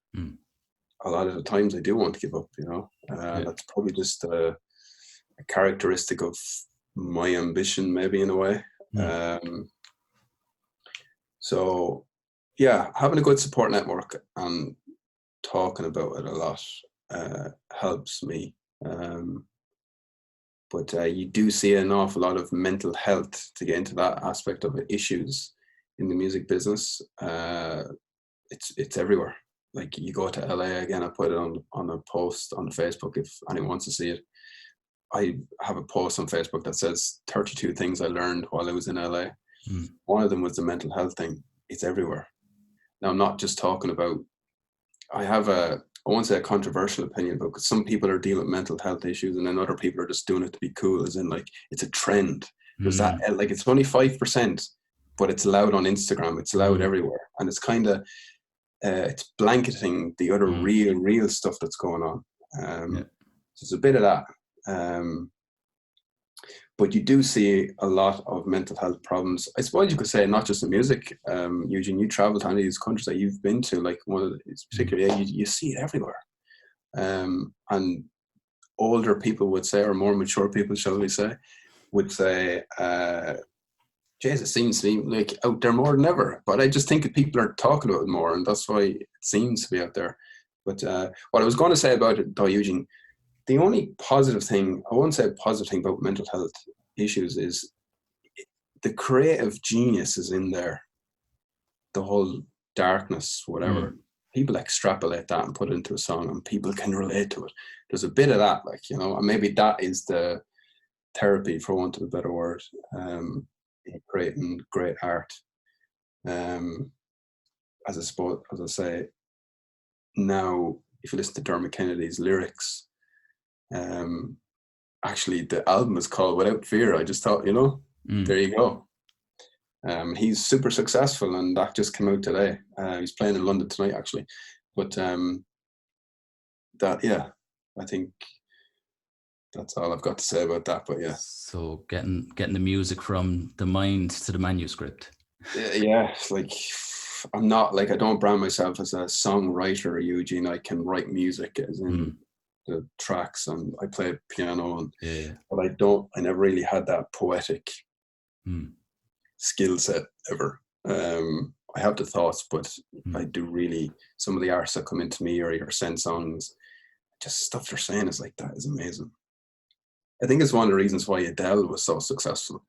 a lot of the times I do want to give up, you know. That's probably just a characteristic of my ambition, maybe, in a way. So yeah, having a good support network and talking about it a lot helps me. But you do see an awful lot of mental health, to get into that aspect of it, issues in the music business. It's everywhere. Like, you go to LA again, I put it on a post on Facebook if anyone wants to see it. I have a post on Facebook that says 32 things I learned while I was in LA. One of them was the mental health thing. It's everywhere. Now, I'm not just talking about, I won't say a controversial opinion, but some people are dealing with mental health issues, and then other people are just doing it to be cool, as in, like, it's a trend. There's that, like, it's only 5%, but it's loud on Instagram. It's loud everywhere. And it's kind of, it's blanketing the other real stuff that's going on. So it's a bit of that. But you do see a lot of mental health problems. I suppose you could say not just in music. Eugene, you travel to any of these countries that you've been to, like one of the, particularly, you see it everywhere. And older people would say, or more mature people, shall we say, would say, "Jeez, it seems to be like out there more than ever." But I just think that people are talking about it more, and that's why it seems to be out there. But what I was going to say about it, though, Eugene, the only positive thing, I won't say a positive thing about mental health issues, is the creative genius is in there. The whole darkness, whatever. People extrapolate that and put it into a song, and people can relate to it. There's a bit of that, like, you know, and maybe that is the therapy, for want of a better word, in creating great art. As I say, now, if you listen to Dermot Kennedy's lyrics, actually the album is called Without Fear. I just thought, you know, there you go. He's super successful, and that just came out today. He's playing in London tonight, actually. But I think that's all I've got to say about that. But yeah. So getting the music from the mind to the manuscript. Yeah, like, I'm not, like, I don't brand myself as a songwriter, Eugene. I can write music, as in the tracks, and I play piano, and but I never really had that poetic skill set ever. I have the thoughts, but I do really, some of the artists that come into me or send songs, just stuff they're saying is like, that is amazing. I think it's one of the reasons why Adele was so successful,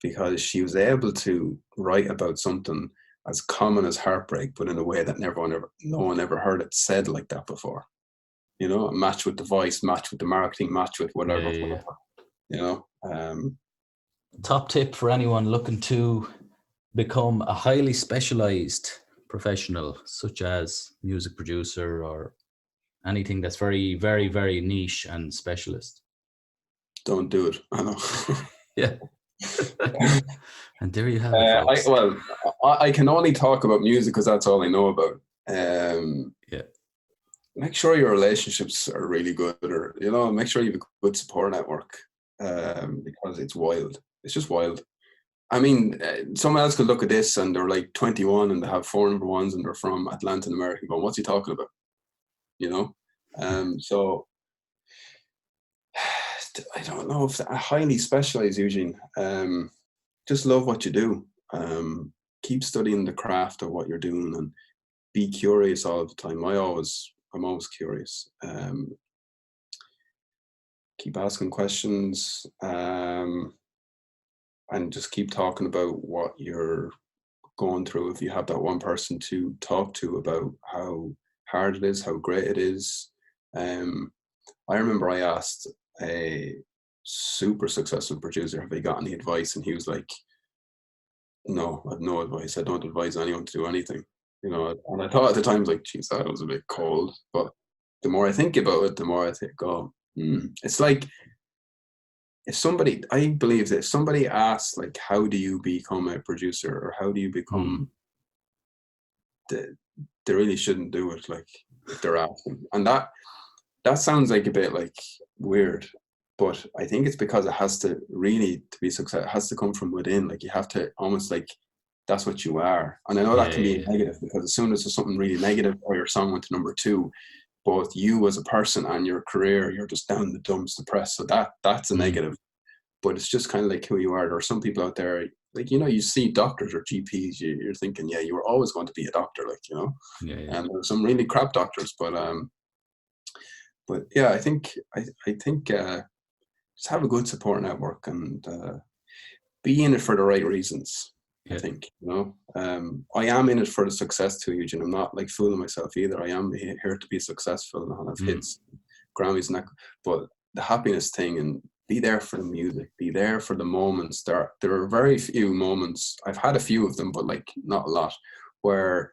because she was able to write about something as common as heartbreak, but in a way that no one ever heard it said like that before. You know, match with the voice, match with the marketing, match with whatever. Yeah. You know. Top tip for anyone looking to become a highly specialized professional, such as music producer or anything that's very, very, very niche and specialist. Don't do it. I know. Yeah. And there you have it, folks. I can only talk about music because that's all I know about. Yeah. Make sure your relationships are really good, or, you know, make sure you have a good support network, because it's wild. It's just wild. I mean, someone else could look at this and they're like 21 and they have 4 number ones and they're from Atlanta, America, going, what's he talking about? You know? So I don't know if I highly specialize, Eugene. Just love what you do. Keep studying the craft of what you're doing and be curious all the time. I'm always curious. Keep asking questions, and just keep talking about what you're going through. If you have that one person to talk to about how hard it is, how great it is. I remember I asked a super successful producer, have they got any advice? And he was like, no, I have no advice. I don't advise anyone to do anything. You know, and I thought at the time, like, geez, that was a bit cold. But the more I think about it, the more I think, it's like, I believe that if somebody asks, like, how do you become a producer, or how do you become, they really shouldn't do it, like, if they're asking. And that sounds like a bit like weird, but I think it's because it has to really, to be successful, it has to come from within. Like, you have to almost, like, that's what you are. And I know that can be negative, because as soon as there's something really negative or your song went to number 2, both you as a person and your career, you're just down the dumps, depressed. So that's a negative. But it's just kind of like who you are. There are some people out there, like, you know, you see doctors or GPs, you're thinking, yeah, you were always going to be a doctor, like, you know. And there's some really crap doctors, but yeah, I think just have a good support network and be in it for the right reasons. I think, you know, I am in it for the success too, Eugene. I'm not like fooling myself either. I am here to be successful and have hits, Grammys, and that. But the happiness thing, and be there for the music, be there for the moments. There are very few moments. I've had a few of them, but like not a lot, where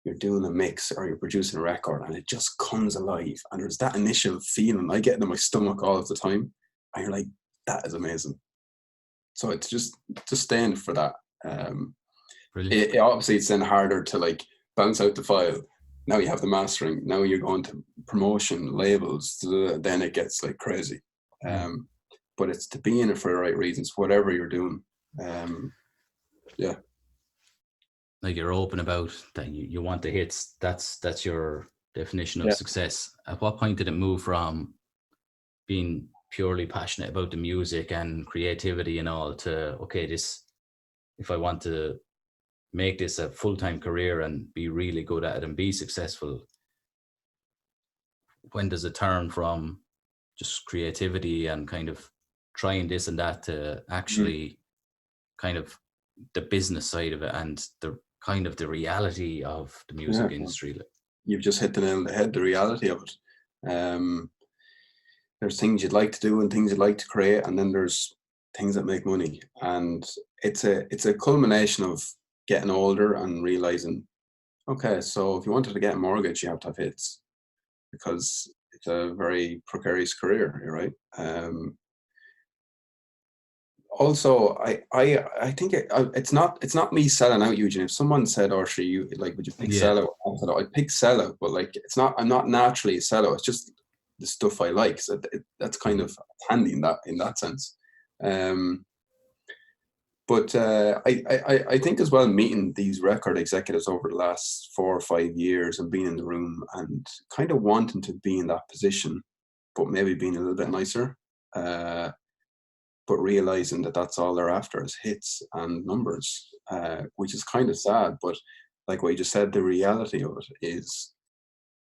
you're doing a mix or you're producing a record and it just comes alive. And there's that initial feeling. I get it in my stomach all of the time. And you're like, that is amazing. So it's just staying for that. It obviously it's then harder to like bounce out the file. Now you have the mastering. Now you're going to promotion, labels. Then it gets like crazy. But it's to be in it for the right reasons, whatever you're doing. Yeah. Like, you're open about that you want the hits. That's your definition of success. At what point did it move from being purely passionate about the music and creativity and all to, okay, if I want to make this a full-time career and be really good at it and be successful, when does it turn from just creativity and kind of trying this and that to actually kind of the business side of it and the kind of the reality of the music industry? You've just hit the nail on the head, the reality of it. There's things you'd like to do and things you'd like to create, and then there's things that make money. And it's a culmination of getting older and realizing, okay, so if you wanted to get a mortgage, you have to have hits, because it's a very precarious career, right? Also, I think it's not me selling out, Eugene. If someone said, "Or should you like, would you pick sellout?" I said, I'd pick sellout, but like, I'm not naturally a sellout. It's just the stuff I like. So that's kind of handy in that sense. But I think as well, meeting these record executives over the last 4 or 5 years and being in the room and kind of wanting to be in that position, but maybe being a little bit nicer. But realizing that that's all they're after is hits and numbers, which is kind of sad. But like what you just said, the reality of it is,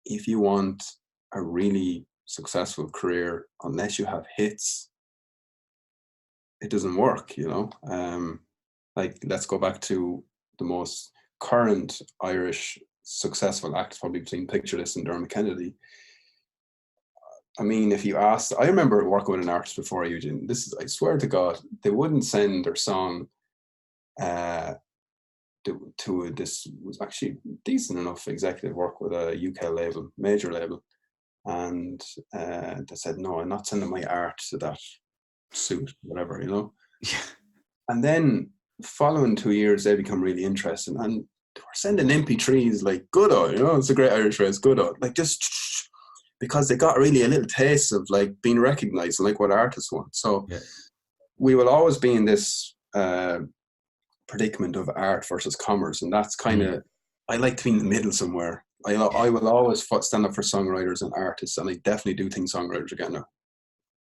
if you want a really successful career, unless you have hits, it doesn't work, you know. Like, let's go back to the most current Irish successful acts, probably between Picture This and Dermot Kennedy. I mean, if you asked, I remember working with an artist before, Eugene. I swear to God, they wouldn't send their song to this was actually decent enough executive work with a UK label, major label. And they said, no, I'm not sending my art to that suit, whatever, you know? Yeah. And then following 2 years, they become really interested. And they were sending MP3s like good on, you know, it's a great Irish phrase, good on. Like just because they got really a little taste of like being recognized and like what artists want. So we will always be in this predicament of art versus commerce. And that's kind of, I like to be in the middle somewhere. I will always stand up for songwriters and artists. And I definitely do think songwriters are getting an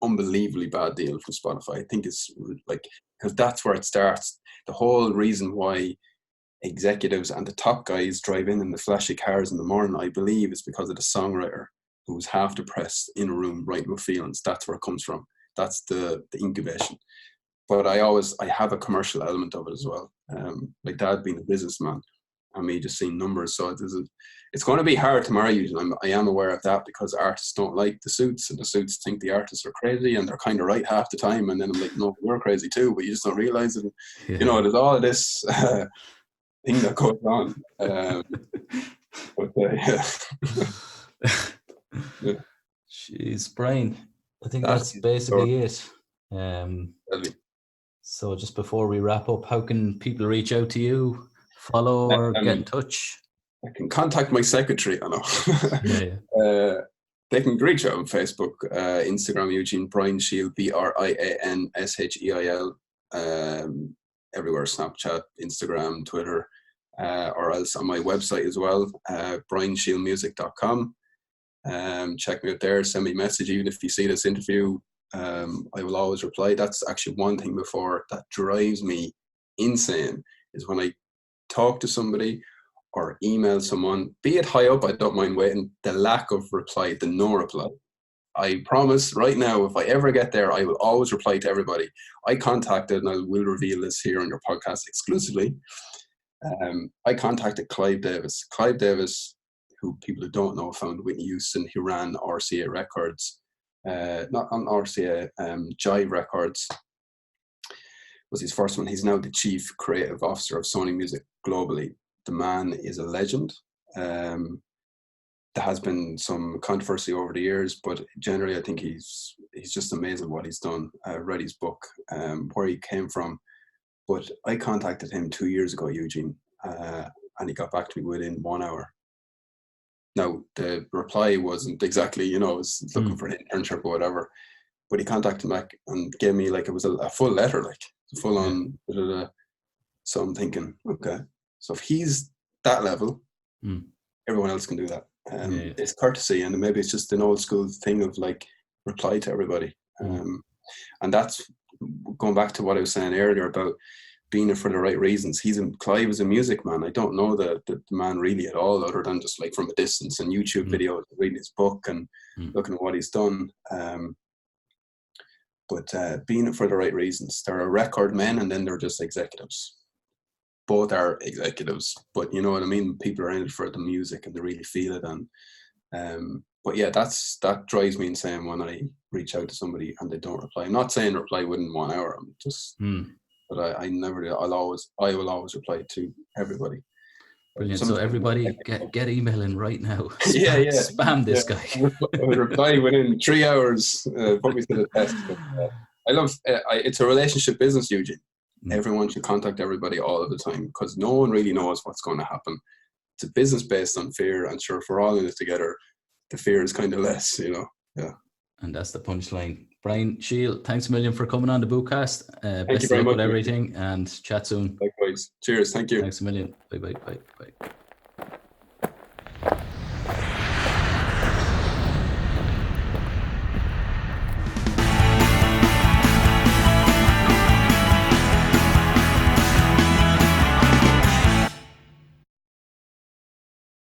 unbelievably bad deal from Spotify. I think it's like, because that's where it starts. The whole reason why executives and the top guys drive in the flashy cars in the morning, I believe, is because of the songwriter who's half depressed in a room writing with feelings. That's where it comes from. That's the incubation. But I have a commercial element of it as well. Like Dad being a businessman and me just seeing numbers. So it's going to be hard tomorrow, usually. I am aware of that because artists don't like the suits and the suits think the artists are crazy and they're kind of right half the time. And then I'm like, no, you're crazy too, but you just don't realize it. Yeah. You know, there's all of this thing that goes on. Yeah. Jeez, Brian, I think that's basically it. So just before we wrap up, how can people reach out to you, follow, or get in touch? I can contact my secretary, I know. They can reach out on Facebook, Instagram, Eugene Brian Sheil, BRIANSHEIL, everywhere, Snapchat, Instagram, Twitter, or else on my website as well, briansheilmusic.com. Check me out there, send me a message. Even if you see this interview, I will always reply. That's actually one thing before that drives me insane, is when I talk to somebody or email someone, be it high up, I don't mind waiting, the lack of reply, the no reply. I promise right now, if I ever get there, I will always reply to everybody. I contacted, and I will reveal this here on your podcast exclusively, I contacted Clive Davis. Clive Davis, who people who don't know, found Whitney Houston. He ran RCA Records, not on RCA, Jive Records was his first one. He's now the chief creative officer of Sony Music globally. The man is a legend. There has been some controversy over the years, but generally I think he's just amazing what he's done. I read his book, where he came from. But I contacted him 2 years ago, Eugene, and he got back to me within 1 hour. Now, the reply wasn't exactly, you know, I was looking for an internship or whatever, but he contacted me back and gave me, like, it was a full letter, like, full on. So I'm thinking, okay, so if he's that level, everyone else can do that. It's courtesy, and maybe it's just an old school thing of, like, reply to everybody. And that's going back to what I was saying earlier about being it for the right reasons. Clive is a music man. I don't know the man really at all, other than just like from a distance and YouTube videos, reading his book and looking at what he's done. But being it for the right reasons. There are record men and then they're just executives. Both are executives, but you know what I mean? People are in it for the music and they really feel it. And but yeah, that drives me insane when I reach out to somebody and they don't reply. I'm not saying reply within 1 hour. I'm just, but I never do. I will always reply to everybody. Brilliant. So everybody get emailing right now. Spam this guy. I would reply within 3 hours. Put me to the test. But, I love. It's a relationship business, Eugene. Everyone should contact everybody all of the time because no one really knows what's going to happen. It's a business based on fear. I'm sure if we're all in it together, the fear is kind of less, you know. Yeah. And that's the punchline. Brian Sheil, thanks a million for coming on the Bootcast. Thank you very much with everything and chat soon. Likewise. Cheers. Thank you. Thanks a million. Bye.